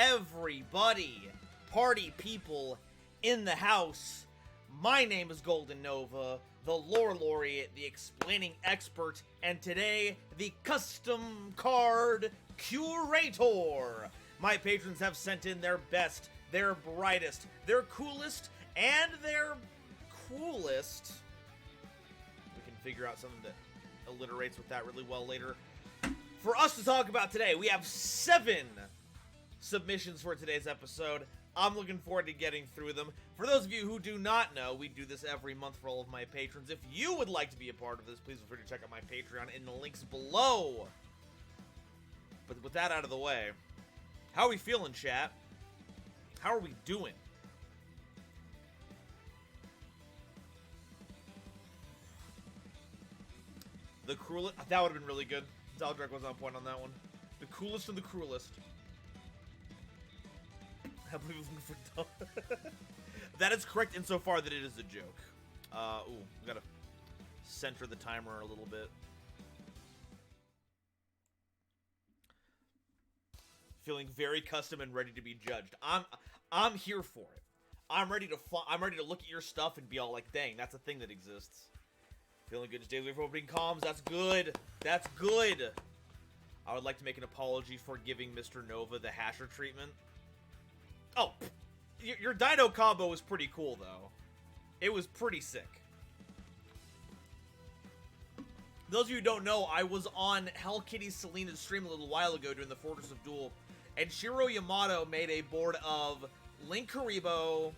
everybody, party people in the house. My name is GoldenNova, the lore laureate, the explaining expert, and today, the custom card curator. My patrons have sent in their best, their brightest, their coolest, and their coolest. We can figure out something that alliterates with that really well later. For us to talk about today, we have 7 submissions for today's episode. I'm looking forward to getting through them. For those of you who do not know, we do this every month for all of my patrons. If you would like to be a part of this, please feel free to check out my Patreon in the links below. But with that out of the way, how are we feeling, chat? How are we doing? The cruelest. That would have been really good. Zaldrek was on point on that one. The coolest of the cruelest. I believe I'm looking for That is correct insofar that it is a joke. Ooh, we gotta center the timer a little bit. Feeling very custom and ready to be judged. I'm here for it. I'm ready to look at your stuff and be all like, dang, that's a thing that exists. Feeling good today for opening comms. That's good. That's good. I would like to make an apology for giving Mr. Nova the hasher treatment. Oh, your dino combo was pretty cool, though. It was pretty sick. Those of you who don't know, I was on Hell Kitty Selena's stream a little while ago during the Fortress of Duel, and Shiro Yamato made a board of Link Karibo,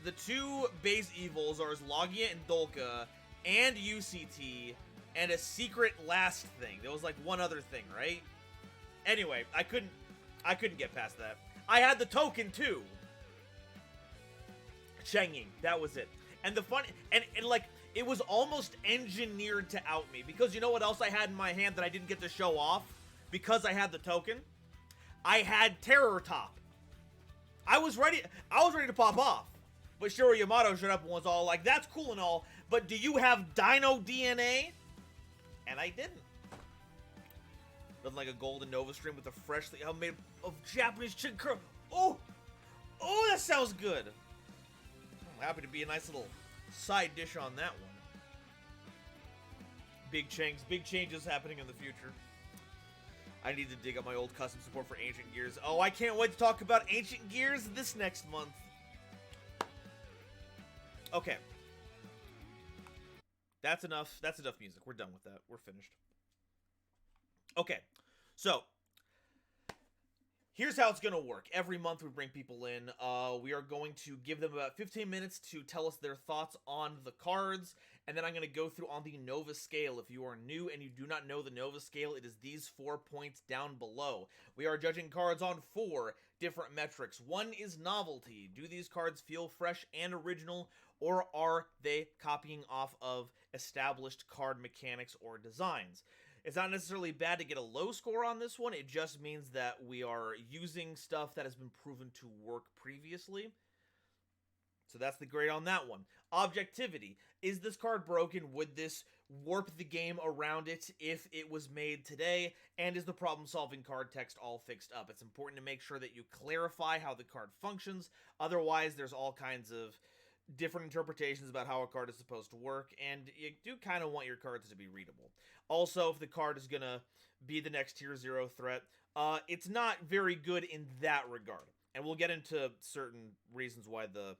the 2 base evils are Logia and Dolka, and UCT, and a secret last thing. There was like one other thing, right? Anyway, I couldn't get past that. I had the token too. Changing, that was it. And the fun, and like, it was almost engineered to out me, because you know what else I had in my hand that I didn't get to show off? Because I had the token? I had Terror Top. I was ready to pop off. But Shiro Yamato showed up and was all like, that's cool and all, but do you have Dino DNA? And I didn't. Nothing like a GoldenNova stream with a freshly made of Japanese chicken curl. Oh! Oh, that sounds good! I'm happy to be a nice little side dish on that one. Big changes happening in the future. I need to dig up my old custom support for Ancient Gears. Oh, I can't wait to talk about Ancient Gears this next month. Okay. That's enough music. We're done with that. We're finished. Okay. So, here's how it's going to work. Every month we bring people in. We are going to give them about 15 minutes to tell us their thoughts on the cards. And then I'm going to go through on the Nova scale. If you are new and you do not know the Nova scale, it is these 4 points down below. We are judging cards on 4 different metrics. 1 is novelty. Do these cards feel fresh and original, or are they copying off of established card mechanics or designs? It's not necessarily bad to get a low score on this one. It just means that we are using stuff that has been proven to work previously. So that's the grade on that one. Objectivity. Is this card broken? Would this warp the game around it if it was made today? And is the problem-solving card text all fixed up? It's important to make sure that you clarify how the card functions. Otherwise, there's all kinds of different interpretations about how a card is supposed to work, and you do kind of want your cards to be readable. Also, if the card is gonna be the next tier 0 threat, it's not very good in that regard. And we'll get into certain reasons why the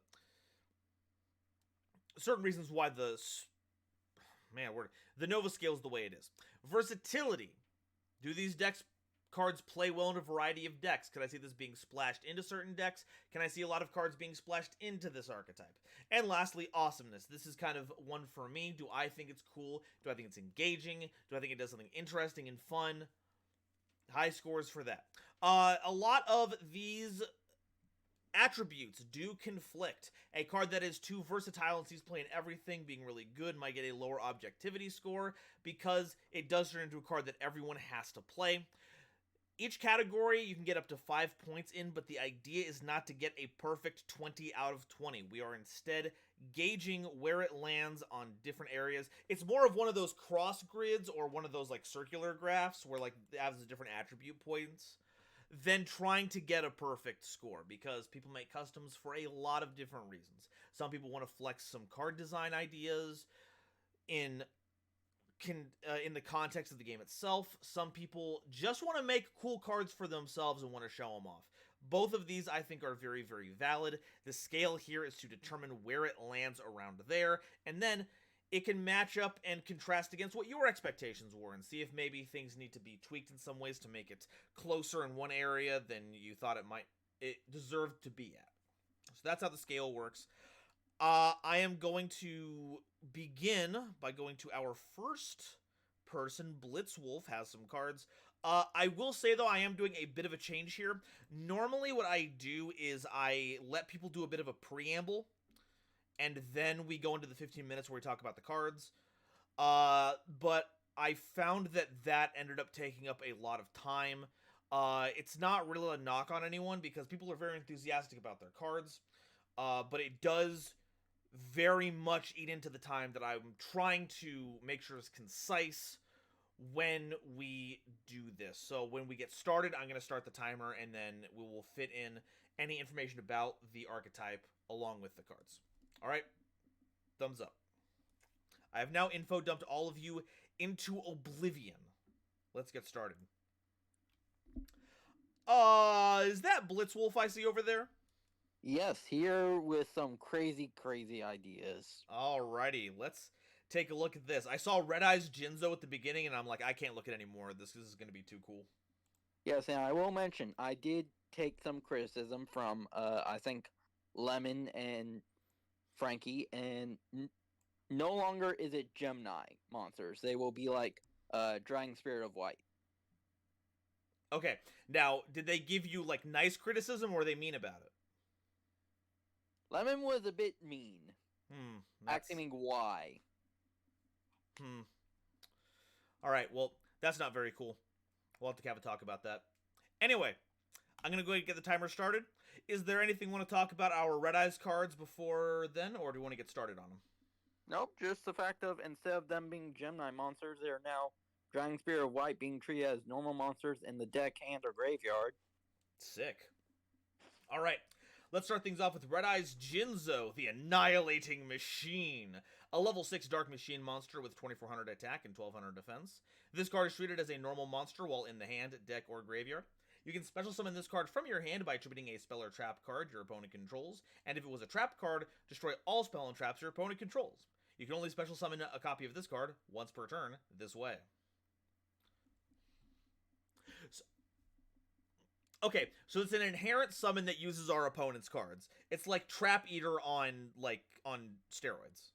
Nova scale is the way it is. Versatility. Do these cards play well in a variety of decks? Can I see this being splashed into certain decks? Can I see a lot of cards being splashed into this archetype? And lastly, awesomeness. This is kind of one for me. Do I think it's cool? Do I think it's engaging? Do I think it does something interesting and fun? High scores for that. A lot of these attributes do conflict. A card that is too versatile and sees play in everything being really good might get a lower objectivity score because it does turn into a card that everyone has to play. Each category you can get up to 5 points in, but the idea is not to get a perfect 20 out of 20. We are instead gauging where it lands on different areas. It's more of one of those cross grids or one of those like circular graphs where like it has different attribute points than trying to get a perfect score, because people make customs for a lot of different reasons. Some people want to flex some card design ideas in in the context of the game itself. Some people just want to make cool cards for themselves and want to show them off. Both of these, I think, are very, very valid. The scale here is to determine where it lands around there, and then it can match up and contrast against what your expectations were and see if maybe things need to be tweaked in some ways to make it closer in one area than you thought it deserved to be at. So that's how the scale works. I am going to begin by going to our first person. Blitzwolf has some cards. I will say, though, I am doing a bit of a change here. Normally, what I do is I let people do a bit of a preamble, and then we go into the 15 minutes where we talk about the cards. But I found that ended up taking up a lot of time. It's not really a knock on anyone, because people are very enthusiastic about their cards. But it does very much eat into the time that I'm trying to make sure is concise when we do this. So when we get started, I'm going to start the timer, and then we will fit in any information about the archetype along with the cards. All right, thumbs up. I have now info dumped all of you into oblivion. Let's get started. Is that Blitzwolf I see over there? Yes, here with some crazy, crazy ideas. Alrighty, let's take a look at this. I saw Red Eyes Jinzo at the beginning, and I'm like, I can't look at any more of this. This is going to be too cool. Yes, and I will mention, I did take some criticism from, I think, Lemon and Frankie, and no longer is it Gemini monsters. They will be like, Dragon Spirit of White. Okay, now, did they give you, like, nice criticism, or were they mean about it? Lemon was a bit mean. Acting why. Alright, well, that's not very cool. We'll have to have a talk about that. Anyway, I'm going to go ahead and get the timer started. Is there anything we want to talk about our Red Eyes cards before then, or do we want to get started on them? Nope, just the fact of, instead of them being Gemini monsters, they are now Dragon Spirit of White being treated as normal monsters in the deck, hand, or graveyard. Sick. Alright, let's start things off with Red Eyes Jinzo, the Annihilating Machine. A level 6 Dark Machine monster with 2400 attack and 1200 defense. This card is treated as a normal monster while in the hand, deck, or graveyard. You can special summon this card from your hand by attributing a spell or trap card your opponent controls, and if it was a trap card, destroy all spell and traps your opponent controls. You can only special summon a copy of this card once per turn this way. Okay, so it's an inherent summon that uses our opponent's cards. It's like Trap Eater on steroids.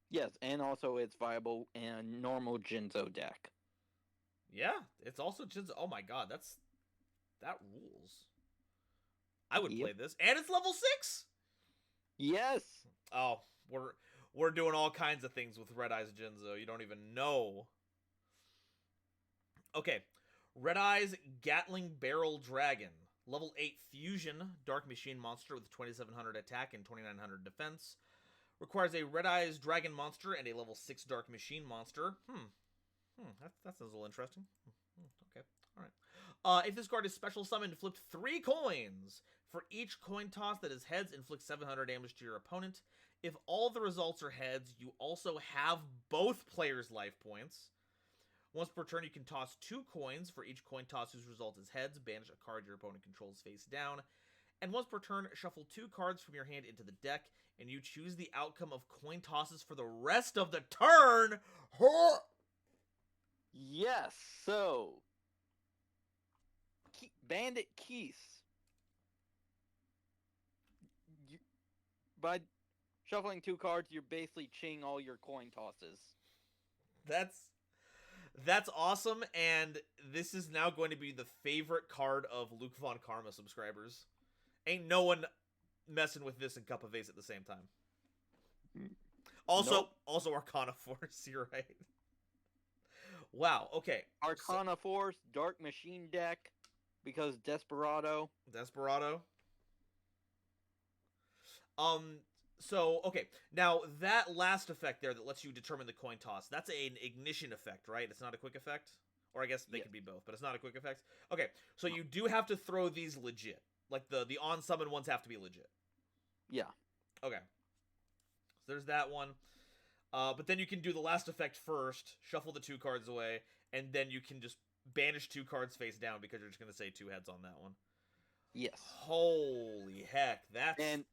Yes, and also it's viable in a normal Jinzo deck. Yeah, it's also Jinzo. Oh my god, that rules. I would play this, and it's level 6. Yes. Oh, we're doing all kinds of things with Red Eyes Jinzo. You don't even know. Okay. Red Eyes Gatling Barrel Dragon. Level 8 Fusion Dark Machine monster with 2700 attack and 2900 defense. Requires a Red Eyes Dragon monster and a level 6 Dark Machine monster. That sounds a little interesting. Okay, alright. If this card is special summoned, flip 3 coins. For each coin toss that is heads, inflict 700 damage to your opponent. If all the results are heads, you also have both players' life points. Once per turn, you can toss 2 coins. For each coin toss whose result is heads, banish a card your opponent controls face down. And once per turn, shuffle 2 cards from your hand into the deck, and you choose the outcome of coin tosses for the rest of the turn. Yes, so Bandit Keith. By shuffling 2 cards, you're basically cheating all your coin tosses. That's awesome, and this is now going to be the favorite card of Luke Von Karma subscribers. Ain't no one messing with this and Cup of Ace at the same time. Also Arcana Force, you're right. Wow, okay. Arcana Force, Dark Machine deck, because Desperado. So, okay. Now, that last effect there that lets you determine the coin toss, that's an ignition effect, right? It's not a quick effect? Or I guess they Yes. could be both, but it's not a quick effect. Okay, so you do have to throw these legit. Like the on summon ones have to be legit. Yeah. Okay. So there's that one. But then you can do the last effect first, shuffle the 2 cards away, and then you can just banish 2 cards face down because you're just gonna say 2 heads on that one. Yes. Holy heck, that's And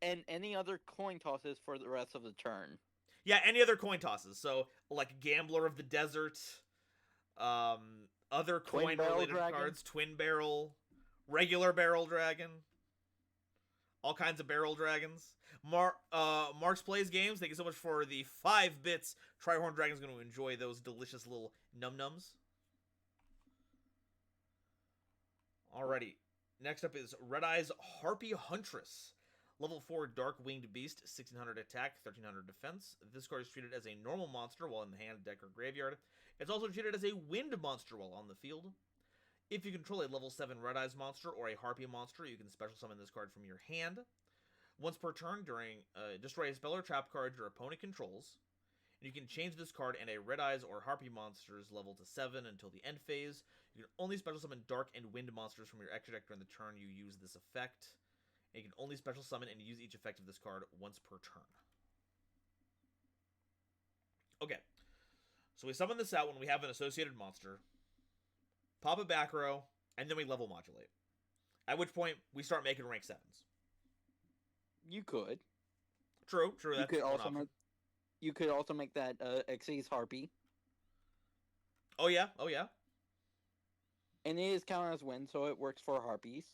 any other coin tosses for the rest of the turn. yeah. Any other coin tosses? So like Gambler of the Desert, other Twin coin Barrel related Dragon. cards, Twin Barrel, regular Barrel Dragon, all kinds of Barrel Dragons. Mark's Plays Games, thank you so much for the 5 bits. Trihorn Dragon's going to enjoy those delicious little num-nums. Alrighty. Next up is Red Eye's Harpy Huntress. Level 4 Dark Winged Beast, 1600 attack, 1300 defense. This card is treated as a normal monster while in the hand, deck, or graveyard. It's also treated as a wind monster while on the field. If you control a level 7 Red Eyes monster or a Harpy monster, you can special summon this card from your hand. Once per turn, destroy a spell or trap card your opponent controls. And you can change this card and a Red Eyes or Harpy monster's level to 7 until the end phase. You can only special summon Dark and Wind monsters from your extra deck during the turn you use this effect. And you can only special summon and use each effect of this card once per turn. Okay. So we summon this out when we have an associated monster. Pop a back row, and then we level modulate. At which point, we start making rank 7s. You could. True. You That's could one also option. you could also make that Xyz Harpy. Oh yeah. And it is counted as wind, so it works for Harpies.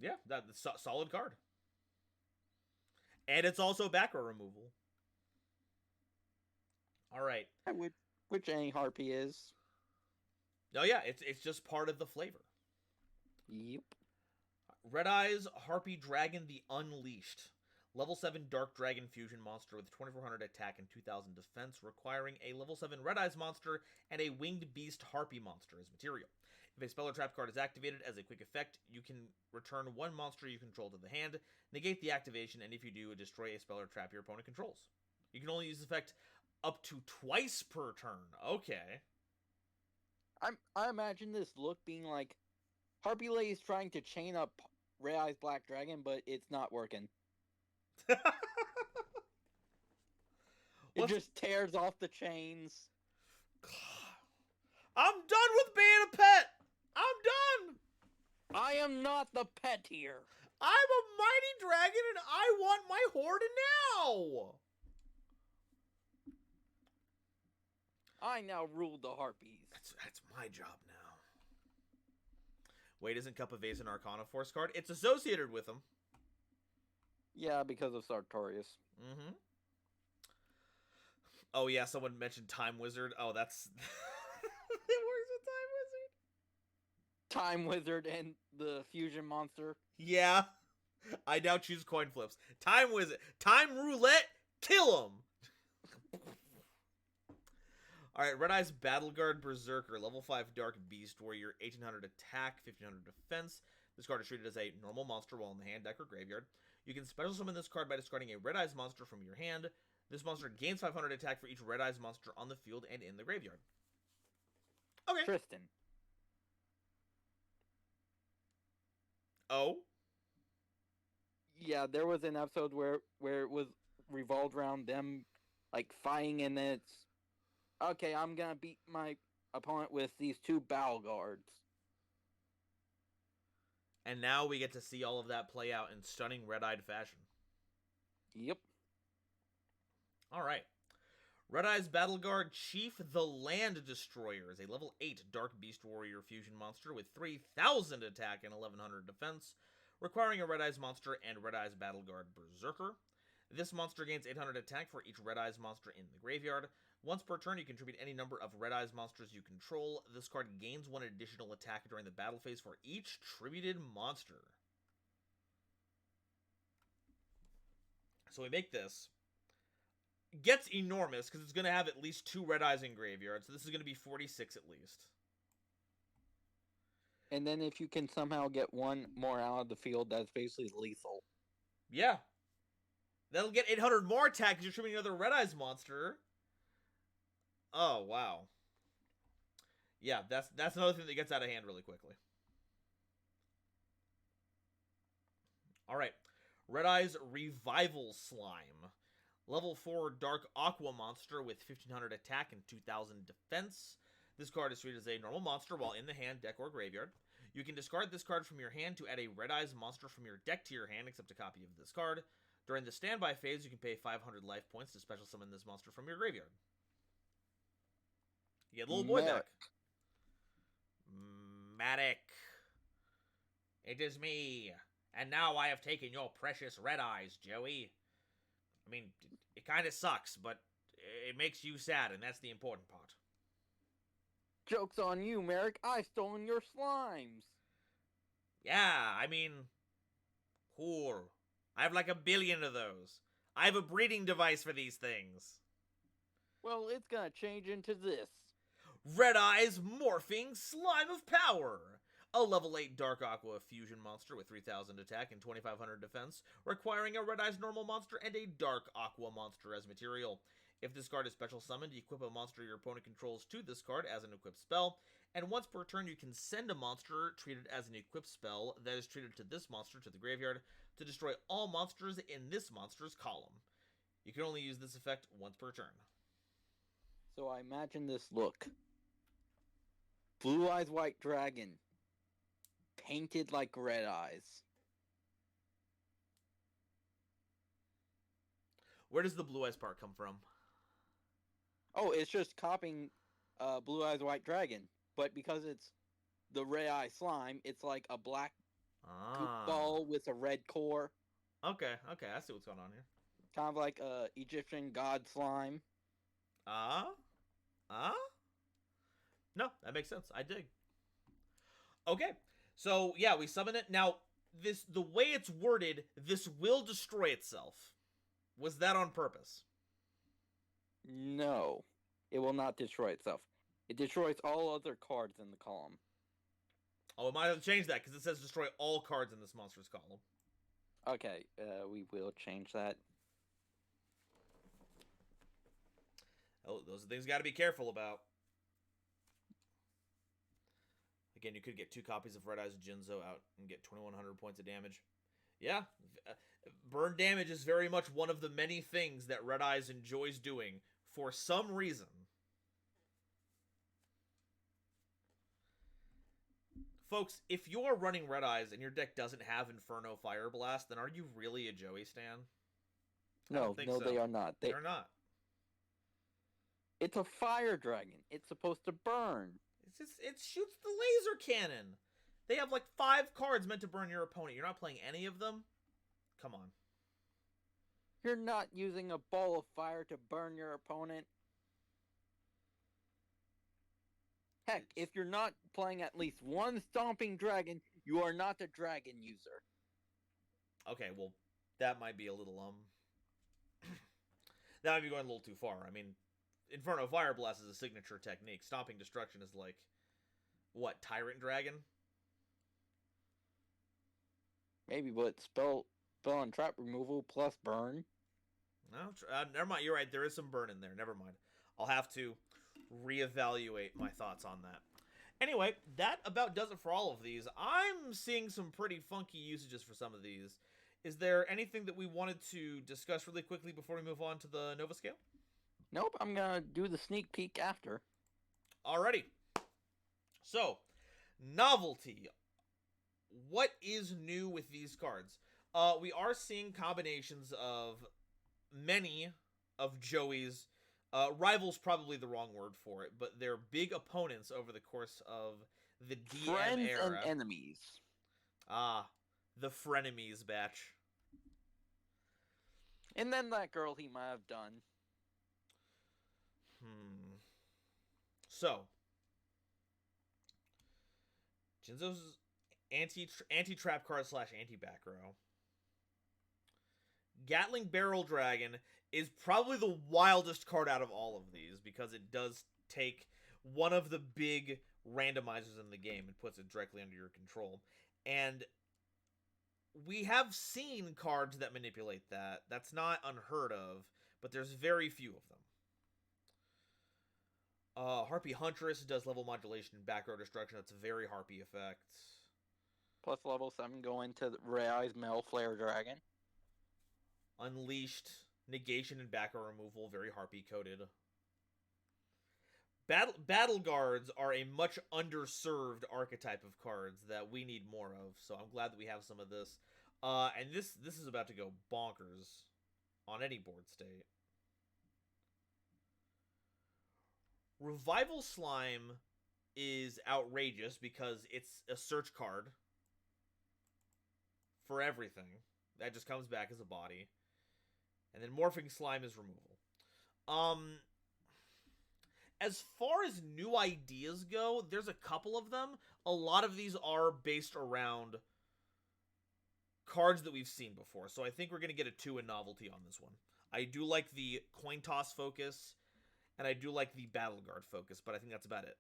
Yeah, that's a solid card. And it's also back row removal. All right. Which any Harpy is. Oh yeah, it's just part of the flavor. Yep. Red Eyes Harpy Dragon the Unleashed. Level 7 Dark Dragon Fusion monster with 2400 attack and 2000 defense, requiring a level 7 Red Eyes monster and a Winged Beast Harpy monster as material. If a spell or trap card is activated as a quick effect, you can return 1 monster you control to the hand, negate the activation, and if you do, destroy a spell or trap your opponent controls. You can only use this effect up to twice per turn. Okay. I imagine this look being like Harpy Lady is trying to chain up Red Eyes Black Dragon, but it's not working. It just tears off the chains. I'm done with being a pet! I'm done! I am not the pet here. I'm a mighty dragon and I want my horde now! I now rule the Harpies. That's my job now. Wait, isn't Cup of Ace an Arcana Force card? It's associated with them. Yeah, because of Sartorius. Mm-hmm. Oh yeah, someone mentioned Time Wizard. Oh, that's... It works with Time Wizard and the Fusion Monster. Yeah. I now choose coin flips. Time Wizard. Time Roulette. Kill him! Alright, Red Eyes Battleguard Berserker, level 5 Dark Beast Warrior, 1800 attack, 1500 defense. This card is treated as a normal monster while in the hand, deck, or graveyard. You can special summon this card by discarding a Red Eyes monster from your hand. This monster gains 500 attack for each Red Eyes monster on the field and in the graveyard. Okay. Tristan. Oh? Yeah, there was an episode where it was revolved around them, like, fighting, and then it's... Okay, I'm gonna beat my opponent with these 2 Battle Guards. And now we get to see all of that play out in stunning red-eyed fashion. Yep. Alright. Red Eyes Battleguard Chief the Land Destroyer is a level 8 Dark Beast Warrior fusion monster with 3000 attack and 1100 defense, requiring a Red Eyes monster and Red Eyes Battleguard Berserker. This monster gains 800 attack for each Red Eyes monster in the graveyard. Once per turn, you contribute any number of Red Eyes monsters you control. This card gains 1 additional attack during the battle phase for each tributed monster. So we make this. Gets enormous, because it's going to have at least 2 Red Eyes in graveyard, so this is going to be 46 at least. And then if you can somehow get 1 more out of the field, that's basically lethal. Yeah. That'll get 800 more attack because you're tributing another Red Eyes monster. Oh, wow. Yeah, that's another thing that gets out of hand really quickly. All right. Red Eye's Revival Slime. Level 4 Dark Aqua monster with 1500 attack and 2000 defense. This card is treated as a normal monster while in the hand, deck, or graveyard. You can discard this card from your hand to add a Red Eyes monster from your deck to your hand, except a copy of this card. During the standby phase, you can pay 500 life points to special summon this monster from your graveyard. You get a little boy Merrick. back. Matic. It is me. And now I have taken your precious Red Eyes, Joey. I mean, it kind of sucks, but it makes you sad, and that's the important part. Joke's on you, Merrick. I've stolen your slimes. Yeah, I mean, cool. I have like 1 billion of those. I have a breeding device for these things. Well, it's gonna change into this. Red Eyes Morphing Slime of Power. A level 8 Dark Aqua fusion monster with 3000 attack and 2500 defense, requiring a Red Eyes normal monster and a Dark Aqua monster as material. If this card is special summoned, equip a monster your opponent controls to this card as an equipped spell, and once per turn you can send a monster treated as an equipped spell that is treated to this monster to the graveyard to destroy all monsters in this monster's column. You can only use this effect once per turn. So I imagine this look. Blue Eyes White Dragon. Painted like Red Eyes. Where does the Blue Eyes part come from? Oh, it's just copying Blue Eyes White Dragon. But because it's the Red Eye Slime, it's like a black goop ball with a red core. Okay, I see what's going on here. Kind of like Egyptian god slime. No, that makes sense. I dig. Okay, so yeah, we summon it. Now, the way it's worded, this will destroy itself. Was that on purpose? No, it will not destroy itself. It destroys all other cards in the column. Oh, we might have to change that because it says destroy all cards in this monster's column. Okay, we will change that. Oh, those are things you got to be careful about. Again, you could get 2 copies of Red Eyes Jinzo out and get 2100 points of damage. Yeah, burn damage is very much one of the many things that Red Eyes enjoys doing for some reason. Folks, if you're running Red Eyes and your deck doesn't have Inferno Fire Blast, then are you really a Joey stan? No, they are not. They're not. It's a fire dragon. It's supposed to burn. It shoots the laser cannon. They have like 5 cards meant to burn your opponent. You're not playing any of them? Come on. You're not using a ball of fire to burn your opponent. Heck, if you're not playing at least one stomping dragon, you are not a dragon user. Okay, well, that might be a little, that might be going a little too far. I mean, Inferno Fire Blast is a signature technique. Stomping Destruction is like, what, Tyrant Dragon? Maybe, but spell and trap removal plus burn. No, never mind. You're right. There is some burn in there. Never mind. I'll have to reevaluate my thoughts on that. Anyway, that about does it for all of these. I'm seeing some pretty funky usages for some of these. Is there anything that we wanted to discuss really quickly before we move on to the Nova scale? Nope, I'm gonna do the sneak peek after. Alrighty. So, novelty. What is new with these cards? We are seeing combinations of many of Joey's rivals, probably the wrong word for it, but they're big opponents over the course of the DM Friends era. and enemies. The frenemies batch. And then that girl he might have done. So, Jinzo's anti-trap card / anti-back row. Gatling Barrel Dragon is probably the wildest card out of all of these because it does take one of the big randomizers in the game and puts it directly under your control. And we have seen cards that manipulate that. That's not unheard of, but there's very few of them. Harpy Huntress does level modulation and back row destruction. That's a very Harpy effect. Plus level 7 going to Red Eyes Male Flare Dragon. Unleashed, negation and back row removal, very Harpy coded. Battle Guards are a much underserved archetype of cards that we need more of, so I'm glad that we have some of this. And this is about to go bonkers on any board state. Revival Slime is outrageous because it's a search card for everything. That just comes back as a body. And then Morphing Slime is removal. As far as new ideas go, there's a couple of them. A lot of these are based around cards that we've seen before. So I think we're going to get a 2 in novelty on this one. I do like the coin toss focus, and I do like the Battle Guard focus, but I think that's about it.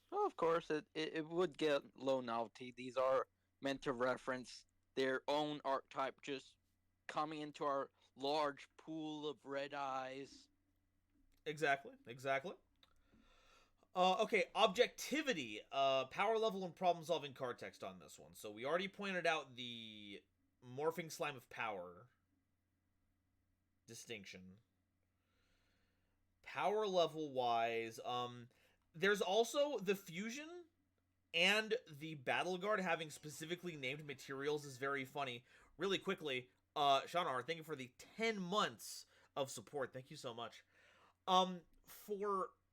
Well, of course, it would get low novelty. These are meant to reference their own archetype just coming into our large pool of red eyes. Exactly. Okay, objectivity, power level and problem solving card text on this one. So we already pointed out the Morphing Slime of Power distinction. Power level wise, there's also the fusion and the Battle Guard having specifically named materials is very funny. Really quickly, Shanar, thank you for the 10 months of support. Thank you so much. For